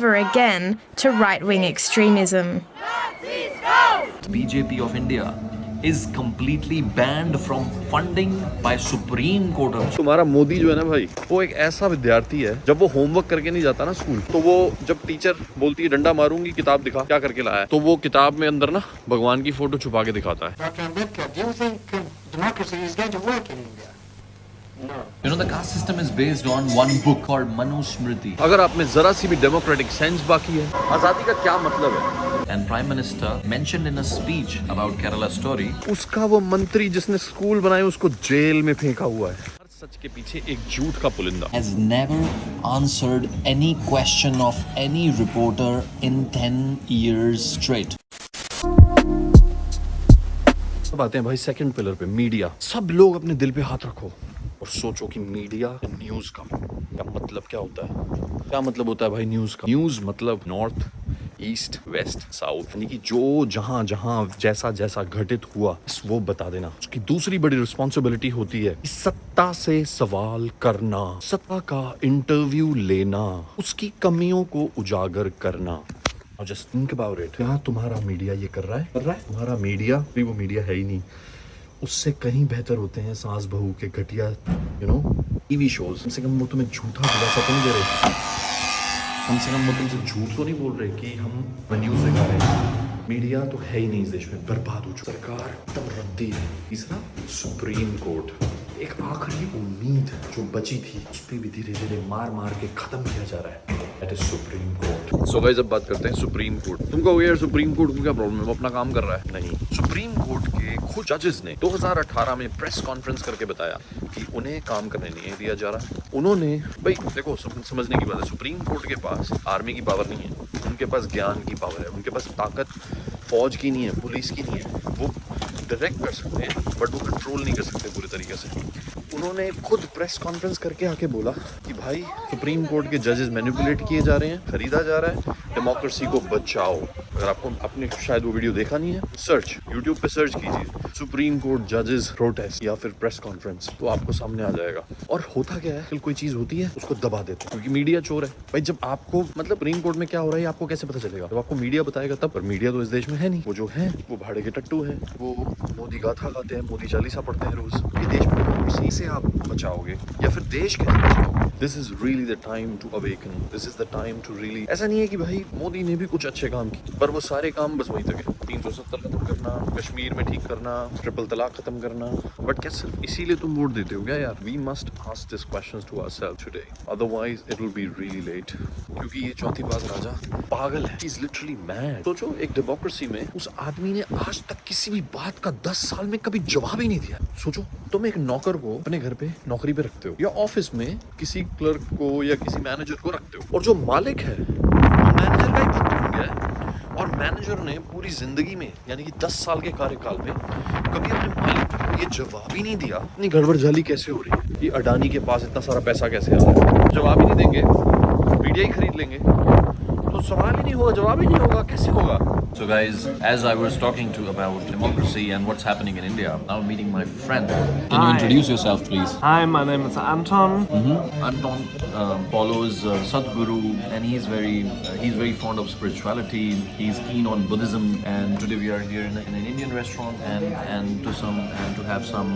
never again to right-wing extremism. BJP of India is completely banned from funding by Supreme Court of तुम्हारा मोदी जो है ना भाई, वो एक ऐसा विद्यार्थी है, जब वो होमवर्क करके नहीं जाता ना स्कूल, तो वो जब टीचर बोलती है डंडा मारूंगी, किताब दिखा क्या करके लाया है, तो वो किताब में अंदर ना भगवान की फोटो छुपा के दिखाता है. You know, the caste system is based on one book called Manusmriti. अगर आप में जरा सी भी डेमोक्रेटिक सेंस बाकी है, आजादी का क्या मतलब है? And Prime Minister mentioned in a speech about Kerala story, उसका वो मंत्री जिसने स्कूल बनाए उसको जेल में फेंका हुआ है. हर सच के पीछे एक झूठ का पुलिंदा. has never answered any question of any reporter in 10 years straight. अब आते हैं भाई सेकंड पिलर पे, मीडिया. सब लोग अपने दिल पे हाथ रखो और सोचो कि मीडिया न्यूज का क्या मतलब क्या होता है. क्या मतलब होता है भाई न्यूज का? न्यूज मतलब नॉर्थ, ईस्ट, वेस्ट, साउथ, यानी कि जो जहां जहां जैसा जैसा घटित हुआ वो बता देना. उसकी दूसरी बड़ी रिस्पॉन्सिबिलिटी होती है सत्ता से सवाल करना, सत्ता का इंटरव्यू लेना, उसकी कमियों को उजागर करना. Now just think about it. क्या तुम्हारा मीडिया ये कर रहा है? तुम्हारा मीडिया भी वो मीडिया है ही नहीं. उससे कहीं बेहतर होते हैं सास बहू के घटिया टीवी शोज. कम से कम वो तुम्हें झूठा खुलासा तो नहीं दे रहे. कम से कम वो तुमसे झूठ तो नहीं बोल रहे कि हम न्यूज दिखा रहे हैं. मीडिया तो है ही नहीं इस देश में, बर्बाद हो चुका. सरकार तब रद्दी है. तीसरा सुप्रीम कोर्ट, एक आखिरी उम्मीद जो बची थी उस पर भी धीरे धीरे मार मार के खत्म किया जा रहा है. That is supreme court. So guys अब बात करते हैं सुप्रीम कोर्ट. तुम कहोगे यार सुप्रीम कोर्ट को क्या प्रॉब्लम है, वो अपना काम कर रहा है. नहीं, सुप्रीम कोर्ट के खुद जजेस ने 2018 में प्रेस कॉन्फ्रेंस करके बताया कि उन्हें काम करने नहीं दिया जा रहा. उन्होंने भाई देखो समझने की बात है, सुप्रीम कोर्ट के पास आर्मी की पावर नहीं है, उनके पास ज्ञान की पावर है, उनके पास ताकत फौज की नहीं है, पुलिस की नहीं है. वो डायरेक्ट कर सकते हैं बट वो कंट्रोल नहीं कर सकते पूरे तरीके से. उन्होंने खुद प्रेस कॉन्फ्रेंस करके आके बोला कि भाई सुप्रीम कोर्ट के जजेस मैनिपुलेट किए जा रहे हैं, खरीदा जा रहा है, डेमोक्रेसी को बचाओ. अगर आपको आपने शायद वो वीडियो देखा नहीं है, सर्च यूट्यूब पे सर्च कीजिए सुप्रीम कोर्ट जजेस प्रोटेस्ट या फिर प्रेस कॉन्फ्रेंस, तो आपको सामने आ जाएगा. और होता क्या है, कोई चीज होती है उसको दबा देते हैं क्योंकि मीडिया चोर है. भाई जब आपको मतलब सुप्रीम कोर्ट में क्या हो रहा है आपको कैसे पता चलेगा? जब आपको मीडिया बताएगा तब. पर मीडिया तो इस देश में है नहीं. वो जो है वो भाड़े के टट्टू है, वो मोदी गाथा गाते हैं, मोदी चालीसा पढ़ते हैं रोज. ये देश में डेमोक्रेसी से आप बचाओगे या फिर देश कैसे बचाओगे? This is really the time to awaken. This is the time to really. ऐसा नहीं है कि भाई मोदी ने भी कुछ अच्छे काम किए, पर वो सारे काम बस वहीं तक है. 370 खत्म करना, कश्मीर में ठीक करना, ट्रिपल तलाक खत्म करना. बट क्या सिर्फ इसीलिए तुम वोट देते हो क्या यार? We must ask this questions to ourselves today, otherwise it will be really late. क्योंकि ये चौथी बाज राजा पागल है. He is literally mad. सोचो एक डेमोक्रेसी में उस आदमी ने आज तक किसी भी बात का 10 साल में कभी जवाब ही नहीं दिया. सोचो तुम एक नौकर को अपने घर पे नौकरी पे रखते हो या ऑफिस में किसी क्लर्क को या किसी मैनेजर को रखते हो, और जो मालिक है वो मैनेजर का ही भक्त बन गया है. और मैनेजर ने पूरी जिंदगी में यानी कि 10 साल के कार्यकाल में कभी अपने मालिक को ये जवाब ही नहीं दिया इतनी गड़बड़ झाली कैसे हो रही है, ये अडानी के पास इतना सारा पैसा कैसे आ रहा है. जवाब ही नहीं देंगे, मीडिया ही खरीद लेंगे, तो सवाल ही नहीं होगा, जवाब ही नहीं होगा, कैसे होगा? So guys, as I was talking to about democracy and what's happening in India, now I'm meeting my friend. Can you introduce yourself, please? Hi, my name is Anton. Anton follows Sadhguru, and he's very fond of spirituality. He's keen on Buddhism, and today we are here in an Indian restaurant and to have some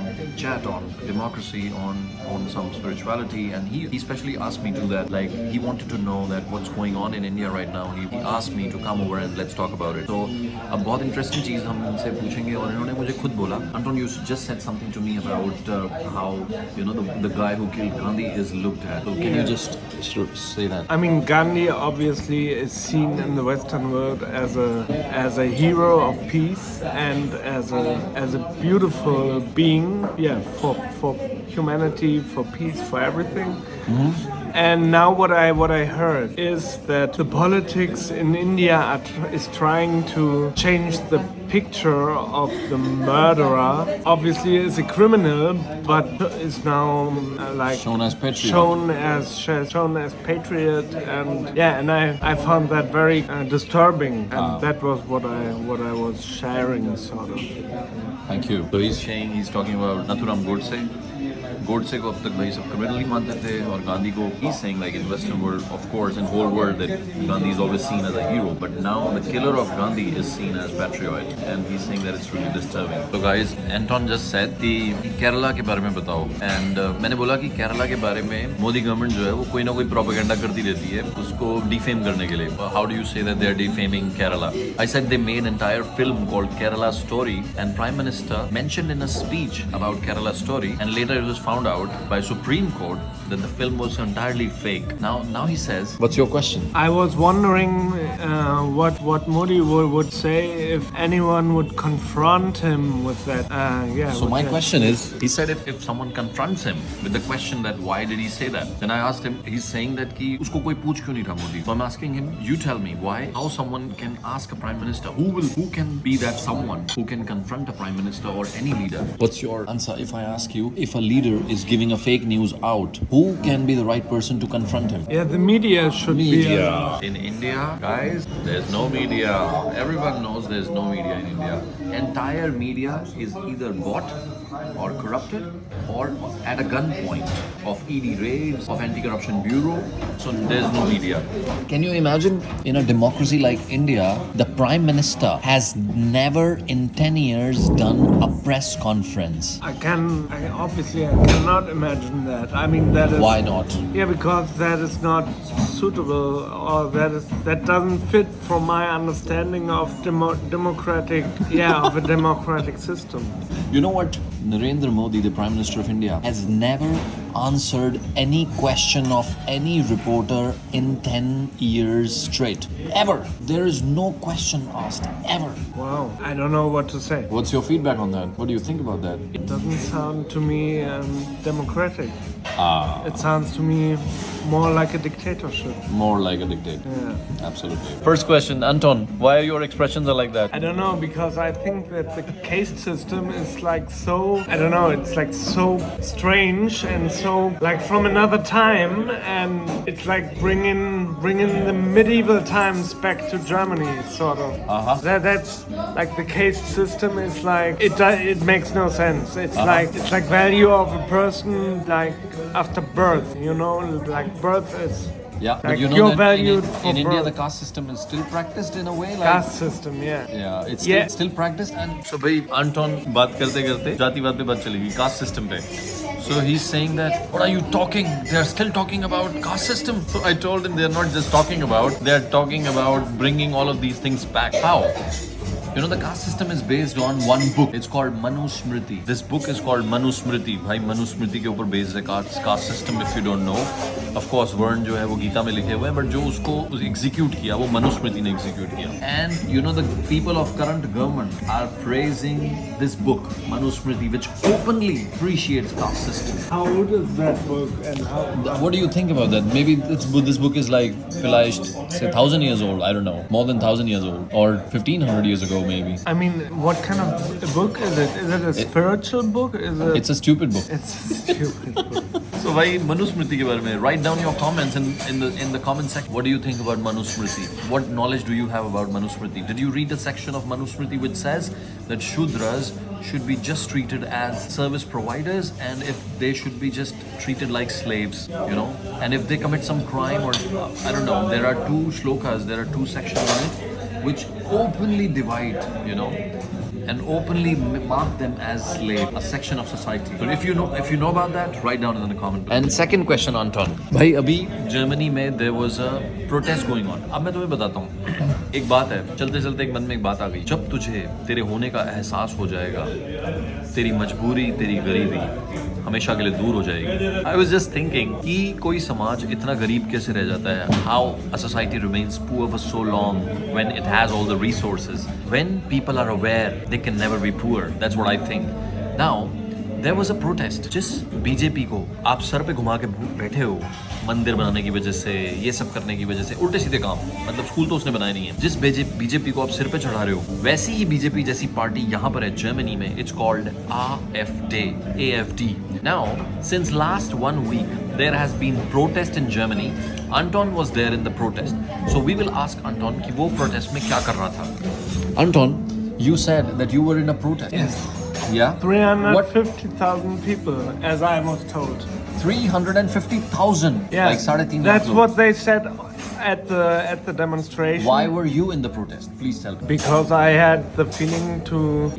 chat on democracy, on some spirituality. And he especially asked me to that, like he wanted to know that what's going on in India right now. He asked me to come over and let's talk about it. तो अब बहुत interesting चीज़ हम इनसे पूछेंगे और इन्होंने मुझे खुद बोला. Anton, you just said something to me about how the guy who killed Gandhi is looked at. So can you just say that? I mean, Gandhi obviously is seen in the Western world as a hero of peace and as a beautiful being, for humanity, for peace, for everything. And now what I heard is that the politics in India is trying to change the picture of the murderer. Obviously is a criminal, but is now like Shown as patriot. shown as patriot, and I found that very disturbing, and that was what I was sharing, sort of. Thank you. So he's talking about Nathuram Godse, Godse को अब तक भाई सब criminal ही मानते थे और गांधी को he's saying like in Western world, of course, in whole world that Gandhi is always seen as a hero, but now the killer of Gandhi is seen as patriot, and he's saying that it's really disturbing. So guys, Anton just said कि केरला के बारे में बताओ, and मैंने बोला कि केरला के बारे में मोदी गवर्नमेंट जो है वो कोई ना कोई प्रोपेगेंडा करती रहती है उसको डिफेम करने के लिए. How do you say that they are defaming Kerala? I said they made an entire film called Kerala Story, and Prime Minister mentioned in a speech about Kerala Story, and later it was found out by Supreme Court that the film was entirely fake. Now he says, what's your question? I was wondering what Modi would say if anyone would confront him with that. So my question is, he said if someone confronts him with the question that why did he say that, then I asked him, he's saying that कि उसको कोई पूछ क्यों नहीं था Modi. So I'm asking him, you tell me why, how someone can ask a prime minister, who can be that someone who can confront a prime minister or any leader. What's your answer if I ask you, if a leader is giving a fake news out, who can be the right person to confront him? Yeah, the media should be. In India, guys, there's no media. Everyone knows there's no media in India. Entire media is either bought or corrupted or at a gunpoint of ED raids, of Anti-Corruption Bureau. So there's no media. Can you imagine in a democracy like India, the Prime Minister has never in 10 years done a press conference? I cannot imagine that. I mean, that is. Why not? Yeah, because that is not suitable, or that doesn't fit for my understanding of democratic. Yeah, of a democratic system. You know what? Narendra Modi, the Prime Minister of India, has never answered any question of any reporter in 10 years straight. Ever. There is no question asked. Ever. Wow. I don't know what to say. What's your feedback on that? What do you think about that? It doesn't sound to me democratic. It sounds to me more like a dictatorship. More like a dictator. Yeah. Absolutely. First question, Anton, why your expressions are like that? I don't know, because I think that the caste system is like so, I don't know, it's like so strange and so like from another time, and it's like bringing the medieval times back to Germany, sort of. That's like the caste system is like it makes no sense. It's like value of a person like after birth, you know, like birth is. Yeah, like but you know you're that valued in India birth. the caste system is still practiced in a way. Like, Caste system, yeah. Yeah, it's still practiced. And so, भाई Anton बात करते जातिवाद पे बात चलेगी caste system पे. So he's saying that, what are you talking? They are still talking about caste system. So I told him they are not just talking about, they are talking about bringing all of these things back. How? You know, the caste system is based on one book. It's called Manusmriti. This book is called Manusmriti. भाई मनुस्मृति के ऊपर based है caste system, if you don't know. Of course, वर्ण जो है वो गीता में लिखे हुए हैं, but जो उसको execute किया वो मनुस्मृति ने execute किया. And you know, the people of current government are praising this book, Manusmriti, which openly appreciates caste system. How old is that book, and how? What do you think about that? Maybe this book is like vielleicht, say 1,000 years old. I don't know, more than 1,000 years old, or 1,500 years ago maybe. I mean, what kind of a book is it? Is it a spiritual book? Is it? It's a stupid book. It's a stupid book. So भाई मनुस्मृति के बारे में write down your comments in the comment section. What do you think about Manusmriti? What knowledge do you have about Manusmriti? Did you read the section of Manusmriti which says that Shudras should be just treated as service providers, and if they should be just treated like slaves, you know? And if they commit some crime or I don't know, there are two shlokas, there are two sections in it which openly divide, you know, and openly mark them as slave, a section of society. So if you know about that, write down in the comment. And second question, Anton. भाई अभी Germany में there was a protest going on. अब मैं तुम्हें बताता हूँ. एक बात है, चलते चलते एक मन में एक बात आ गई. जब तुझे तेरे होने का एहसास हो जाएगा, तेरी मजबूरी, तेरी गरीबी हमेशा के लिए दूर हो जाएगी. I was just thinking कि कोई समाज इतना गरीब कैसे रह जाता है? How a society remains poor for so long when it has all the resources? When people are aware they can never be poor. That's what I think. Now, there was a protest. जिस BJP को आप sir पे घुमा के बैठे हो, मंदिर बनाने की वजह से, ये सब करने की वजह से, उल्टे सीधे काम, मतलब स्कूल तो उसने बनाए नहीं है. जिस बीजेपी को आप सिर पे चढ़ा रहे हो, वैसी ही बीजेपी जैसी पार्टी यहाँ पर है जर्मनी में. It's called AfD. Now, since last 1 week, there has been protest in Germany. Anton was there in the protest. So we will ask Anton कि वो protest में क्या कर रहा था. Anton, you said that you were in a protest. Yes. Yeah. 350,000 people, as I was told. 350,000. Yeah, Like 3.5 that's lakh what they said at the demonstration. Why were you in the protest? Please tell me. Because I had the feeling to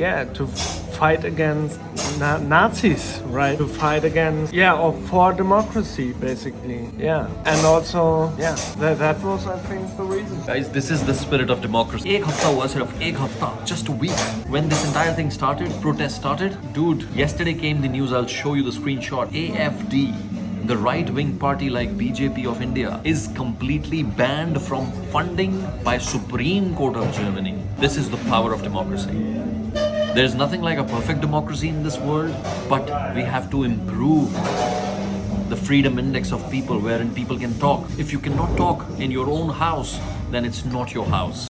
fight against Nazis, right? To fight against, or for democracy, basically. Yeah, and also, that was, I think, the reason. Guys, this is the spirit of democracy. एक हफ्ता हुआ सिर्फ एक हफ्ता, just a week. When this entire thing started, protest started, dude, yesterday came the news, I'll show you the screenshot. AFD, the right-wing party like BJP of India, is completely banned from funding by Supreme Court of Germany. This is the power of democracy. There's nothing like a perfect democracy in this world, but we have to improve the freedom index of people wherein people can talk. If you cannot talk in your own house, then it's not your house.